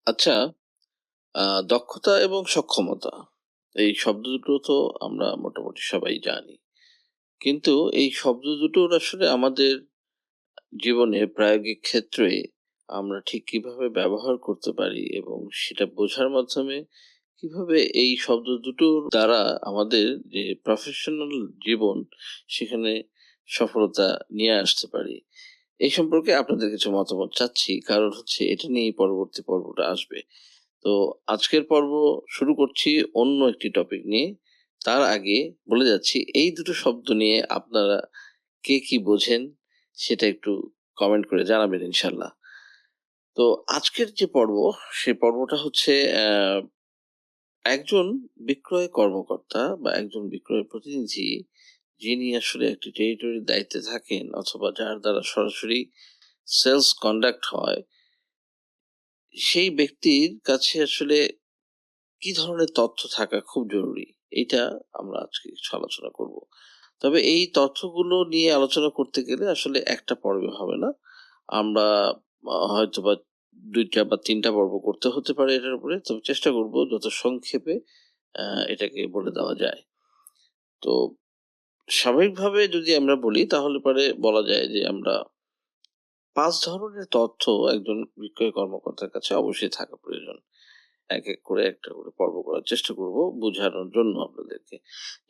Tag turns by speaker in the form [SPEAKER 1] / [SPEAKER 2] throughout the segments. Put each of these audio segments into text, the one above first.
[SPEAKER 1] আচ্ছা, দক্ষতা এবং সক্ষমতা এই শব্দ দুটো তো আমরা মোটামুটি সবাই জানি। কিন্তু এই শব্দ দুটোর আসলে আমাদের জীবনে প্রায়োগিক ক্ষেত্রে আমরা ঠিক কিভাবে ব্যবহার করতে পারি এবং সেটা বোঝার মাধ্যমে কিভাবে এই শব্দ দুটোর দ্বারা আমাদের যে প্রফেশনাল জীবন সেখানে সফলতা নিয়ে আসতে পারি। এই সম্পর্কে আপনাদের কিছু মতামত চাচ্ছি। কারণ হচ্ছে এটা নিয়েই পরবর্তী পর্বটা আসবে। তো আজকের পর্ব শুরু করছি অন্য একটি টপিক নিয়ে। তার আগে বলে যাচ্ছি এই দুটো শব্দ নিয়ে আপনারা কে কি বোঝেন সেটা একটু কমেন্ট করে জানাবেন ইনশাল্লাহ। তো আজকের যে পর্ব সে পর্বটা হচ্ছে একজন বিক্রয় কর্মকর্তা বা একজন বিক্রয় প্রতিনিধি যিনি আসলে একটি টেরিটরির দায়িত্বে থাকেন অথবা যার দ্বারা সরাসরি সেলস কন্ডাক্ট হয়, সেই ব্যক্তির কাছে আসলে কি ধরনের তথ্য থাকা খুব জরুরি, এইটা আমরা আজকে কিছু আলোচনা করব। তবে এই তথ্যগুলো নিয়ে আলোচনা করতে গেলে আসলে একটা পর্বে হবে না। আমরা হয়তোবা ২টা বা ৩টা পর্ব করতে হতে পারে এটার উপরে। তবে চেষ্টা করব যত সংক্ষেপে এটাকে বলে দেওয়া যায়। তো স্বাভাবিকভাবে যদি আমরা বলি তাহলে পরে বলা যায় যে আমরা ৫ ধরনের তথ্য একজন বিক্রয় কর্মকর্তার কাছে অবশ্যই থাকা প্রয়োজন। এক করে একটা করে পর্ব করার চেষ্টা করব বোঝানোর জন্য আপনাদেরকে।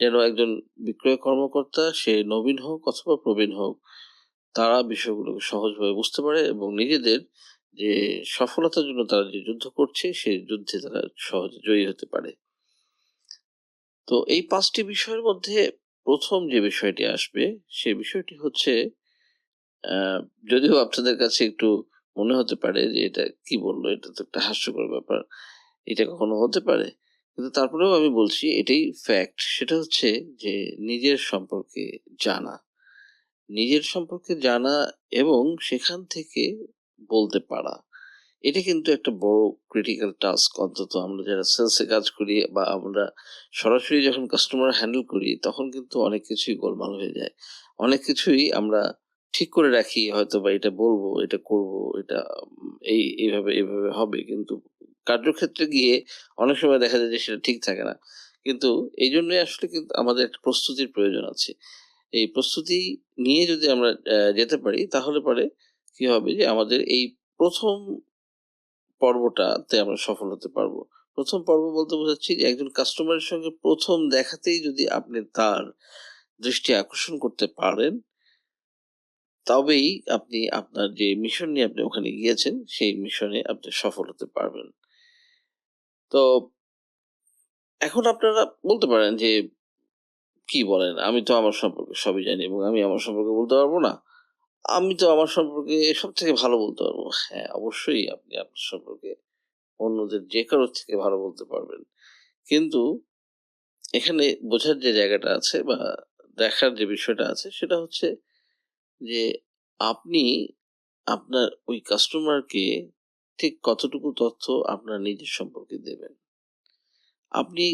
[SPEAKER 1] যেন একজন বিক্রয় কর্মকর্তা সে নবীন হোক অথবা প্রবীণ হোক, তারা বিষয়গুলোকে সহজভাবে বুঝতে পারে এবং নিজেদের যে সফলতার জন্য তারা যে যুদ্ধ করছে সেই যুদ্ধে তারা সহজে জয়ী হতে পারে। তো এই ৫ টি বিষয়ের মধ্যে ১ম যে বিষয়টি আসবে সে বিষয়টি হচ্ছে আ যদিও আপনাদের কাছে একটু মনে হতে পারে যে এটা কি বলল? এটা তো একটা হাস্যকর ব্যাপার। এটা কখনো হতে পারে? কিন্তু তারপরেও আমি বলছি এটাই ফ্যাক্ট। সেটা হচ্ছে যে নিজের সম্পর্কে জানা। নিজের সম্পর্কে জানা এবং সেখান থেকে বলতে পারা। এটা কিন্তু একটা বড় ক্রিটিক্যাল টাস্ক। অন্তত আমরা যারা সেলস এ কাজ করি বা আমরা সরাসরি যখন কাস্টমার হ্যান্ডেল করি তখন কিন্তু অনেক কিছুই গোলমাল হয়ে যায়। অনেক কিছুই আমরা ঠিক করে রাখি হয়তোবা এটা বলবো, এটা করব, এটা এইভাবে হবে। কিন্তু কার্যক্ষেত্রে গিয়ে অনেক সময় দেখা যায় যে সেটা ঠিক থাকে না। কিন্তু এইজন্যই আসলে কিন্তু আমাদের একটা প্রস্তুতির প্রয়োজন আছে। এই প্রস্তুতি নিয়ে যদি আমরা যেতে পারি তাহলে পরে কি হবে যে আমাদের এই ১ম পর্বটাতে আমরা সফল হতে পারবো। ১ম পর্ব বলতে বোঝাচ্ছি যে একজন কাস্টমারের সঙ্গে ১ম দেখাতেই যদি আপনি তার দৃষ্টি আকর্ষণ করতে পারেন, তবেই আপনি আপনার যে মিশন নিয়ে আপনি ওখানে গিয়েছেন, সেই মিশনে আপনি সফল হতে পারবেন। তো এখন আপনারা বলতে পারেন যে, "কি বলেন? আমি তো আমার সম্পর্কে সবই জানি এবং আমি আমার সম্পর্কে বলতে পারব না?" আমি তো আমার সম্পর্কে সবথেকে ভালো বলতে পারবো। হ্যাঁ, অবশ্যই আপনি আপনার সম্পর্কে অন্যদের যে কারোর থেকে ভালো বলতে পারবেন। কিন্তু এখানে বোঝার যে জায়গাটা আছে বা দেখার যে বিষয়টা আছে সেটা হচ্ছে যে আপনি আপনার ওই কাস্টমারকে ঠিক কতটুকু তথ্য আপনার নিজের সম্পর্কে দেবেন। আপনি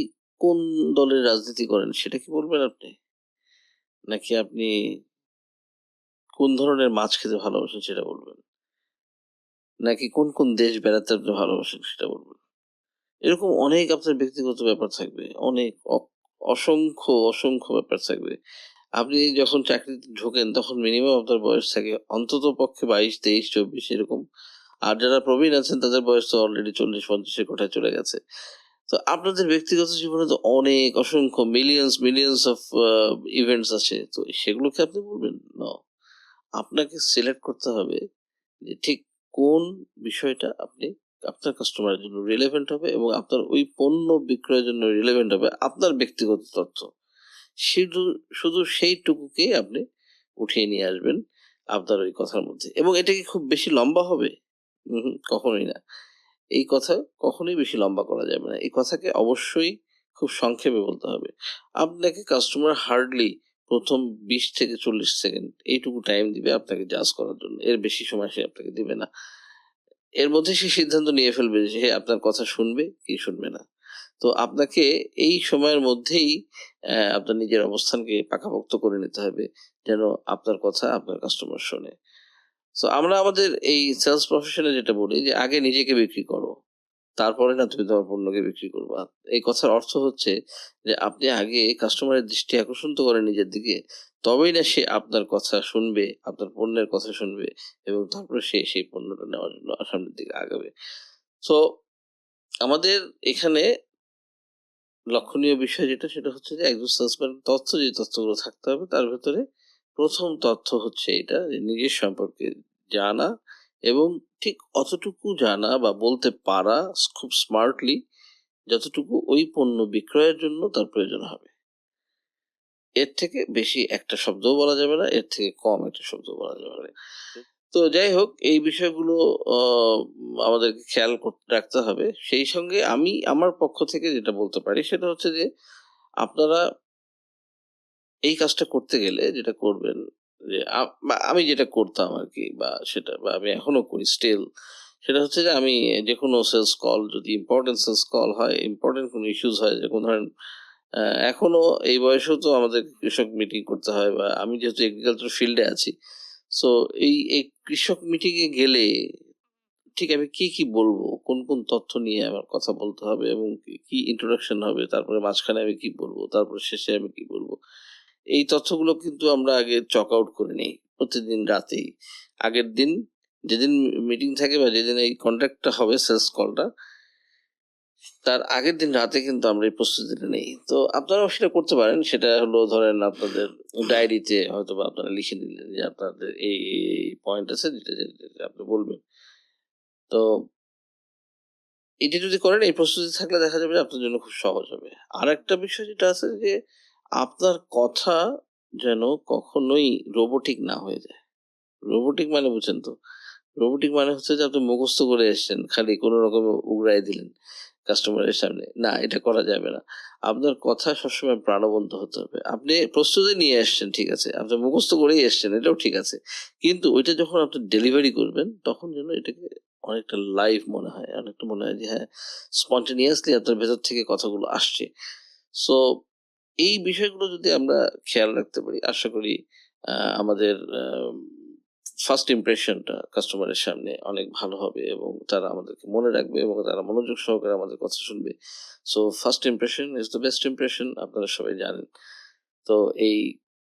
[SPEAKER 1] কোন দলের রাজনীতি করেন সেটা কি বলবেন আপনি? নাকি আপনি কোন ধরনের মাছ খেতে ভালোবাসেন সেটা বলবেন? নাকি কোন দেশ বেড়াতে আপনি ভালোবাসেন সেটা বলবেন? এরকম অনেক আপনার ব্যক্তিগত ব্যাপার থাকবে। অনেক অসংখ্য ব্যাপার থাকবে। আপনি যখন চাকরিতে ঢোকেন তখন মিনিমাম আপনার বয়স থাকে অন্ততপক্ষে ২২, ২৩, ২৪ এরকম। আর যারা প্রবীণ আছেন তাদের বয়স তো অলরেডি ৪০-৫০ এর কোঠায় চলে গেছে। তো আপনাদের ব্যক্তিগত জীবনে তো অনেক অসংখ্য মিলিয়নস অফ ইভেন্টস আছে। তো সেগুলো কি আপনি বলবেন? নো। আপনাকে সিলেক্ট করতে হবে যে ঠিক কোন বিষয়টা আপনি আপনার কাস্টমারের জন্য রিলেভেন্ট হবে এবং আপনার ওই পণ্য বিক্রয়ের জন্য রিলেভেন্ট হবে আপনার ব্যক্তিগত তথ্য। শুধু শুধু সেইটুকুকেই আপনি উঠিয়ে নিয়ে আসবেন আপনার ওই কথার মধ্যে। এবং এটা কি খুব বেশি লম্বা হবে? উহু, কখনোই না। এই কথা কখনোই বেশি লম্বা করা যাবে না। এই কথাকে অবশ্যই খুব সংক্ষেপে বলতে হবে। আপনাকে কাস্টমার হার্ডলি ১ম ২০ থেকে ৪০ সেকেন্ড এইটুকু টাইম দিবে আপনাকে জাজ করার জন্য। এর বেশি সময় সে আপনাকে দিবে না। এর মধ্যে সে সিদ্ধান্ত নিয়ে ফেলবে যে সে আপনার কথা শুনবে কি শুনবে না। তো আপনাকে এই সময়ের মধ্যেই আপনার নিজের অবস্থানকে পাকাপোক্ত করে নিতে হবে। যেন আপনার কথা আপনার কাস্টমার শোনে। সো আমরা আমাদের এই সেলস প্রফেশন এ যেটা বলি যে আগে নিজেকে বিক্রি করো। তারপরে না তুমি তোমার পণ্যকে বিক্রি করবা। এই কথার অর্থ হচ্ছে যে আপনি আগে কাস্টমারের দৃষ্টি আকর্ষণ তো করেন নিজের দিকে। তবেই না সে আপনার কথা শুনবে, আপনার পণ্যের কথা শুনবে এবং তারপরে সে সেই পণ্যটা নেওয়ার জন্য সামনের দিকে আগাবে। সো আমাদের এখানে লক্ষণীয় বিষয় যেটা সেটা হচ্ছে যে একজন সেলসম্যান যে তথ্যগুলো থাকতে হবে তার ভেতরে ১ম তথ্য হচ্ছে এটা যে নিজের সম্পর্কে জানা এবং ঠিক অতটুকু জানা বা বলতে পারা খুব স্মার্টলি যতটুকু ওই পণ্য বিক্রয়ের জন্য তার প্রয়োজন হবে। এর থেকে বেশি একটা শব্দও বলা যাবে না, এর থেকে কম একটা শব্দও বলা যাবে না। তো যাই হোক এই বিষয়গুলো আ আমাদেরকে খেয়াল রাখতে হবে। সেই সঙ্গে আমি আমার পক্ষ থেকে যেটা বলতে পারি সেটা হচ্ছে যে আপনারা এই কাজটা করতে গেলে যেটা করবেন যে বা আমি যেটা করতাম আরকি বা সেটা বা আমি এখনো করি স্টিল সেটা হচ্ছে যে আমি যেকোনো সেলস কল যদি ইম্পোর্টেন্ট সেলস কল হয়, ইম্পোর্টেন্ট কোনো ইস্যুস হয় যেমন ধরেন আ এখনো এই বয়সেও তো আমাদের কৃষক মিটিং করতে হয় বা আমি যেহেতু এগ্রিকালচার ফিল্ডে আছি। সো এই কৃষক মিটিং এ গেলে ঠিক আমি কি বলবো? কোন তথ্য নিয়ে আমার কথা বলতে হবে এবং কি ইন্ট্রোডাকশন হবে, তারপরে মাঝখানে আমি কি বলবো, তারপরে শেষে আমি কি বলবো? এই তথ্যগুলো কিন্তু আমরা আগে চক আউট করে নেই প্রতিদিন রাতেই। আগের দিন যেদিন মিটিং থাকে বা যেদিন এই কনট্যাক্টটা হবে সেলস কলটা, তার আগের দিন রাতে কিন্তু আমরা এই প্রস্তুতিটা নেই। তো আপনারাও সেটা করতে পারেন। সেটা হলো ধরেন আপনাদের ডায়েরিতে হয়তোবা আপনারা লিখে নিলেন যে আপনাদের এই পয়েন্ট আছে যেটা আপনি বলবেন। তো এটা যদি করেন এই প্রস্তুতি থাকলে দেখা যাবে যে আপনার জন্য খুব সহজ হবে। আরেকটা বিষয় যেটা আছে যে আপনার কথা যেন কখনোই রোবটিক না হয়ে যায়। রোবটিক মানে বুঝেন তো? রোবটিক মানে হচ্ছে যে আপনি মুখস্থ করে এসছেন। খালি কোন রকমে উগরায় দিলেন কাস্টমারের সামনে। না, এটা করা যাবে না। আপনার কথা সবসময় প্রাণবন্ত হতে হবে। আপনি প্রস্তুতি নিয়ে এসছেন ঠিক আছে। আপনি মুখস্থ করেই এসছেন এটাও ঠিক আছে। কিন্তু ওইটা যখন আপনি ডেলিভারি করবেন তখন যেন এটাকে অনেকটা লাইভ মনে হয়। অনেকটা মনে হয় যে হ্যাঁ, স্পন্টেনিয়াসলি আপনার ভেতর থেকে কথাগুলো আসছে। সো এই বিষয়গুলো যদি আমরা খেয়াল রাখতে পারি আশা করি আমাদের ফার্স্ট ইমপ্রেশনটা কাস্টমারের সামনে অনেক ভালো হবে এবং তারা আমাদেরকে মনে রাখবে এবং তারা মনোযোগ সহকারে আমাদের কথা শুনবে। So first impression is the best impression আপনারা সবাই জানেন। তো এই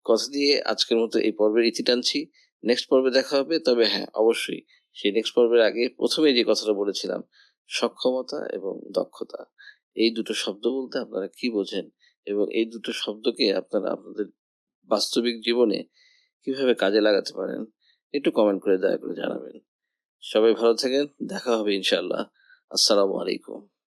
[SPEAKER 1] কথা দিয়ে আজকের মতো এই পর্বের ইতি টানছি। নেক্সট পর্বে দেখা হবে। তবে হ্যাঁ, অবশ্যই সেই নেক্সট পর্বের আগে ১ম এই যে কথাটা বলেছিলাম, সক্ষমতা এবং দক্ষতা। এই দুটো শব্দ বলতে আপনারা কি বোঝেন? এবং এই দুটো শব্দকে আপনারা আপনাদের বাস্তবিক জীবনে কিভাবে কাজে লাগাতে পারেন? একটু কমেন্ট করে দয়া করে জানাবেন। সবাই ভালো থাকেন। দেখা হবে ইনশাআল্লাহ। আসসালামু আলাইকুম।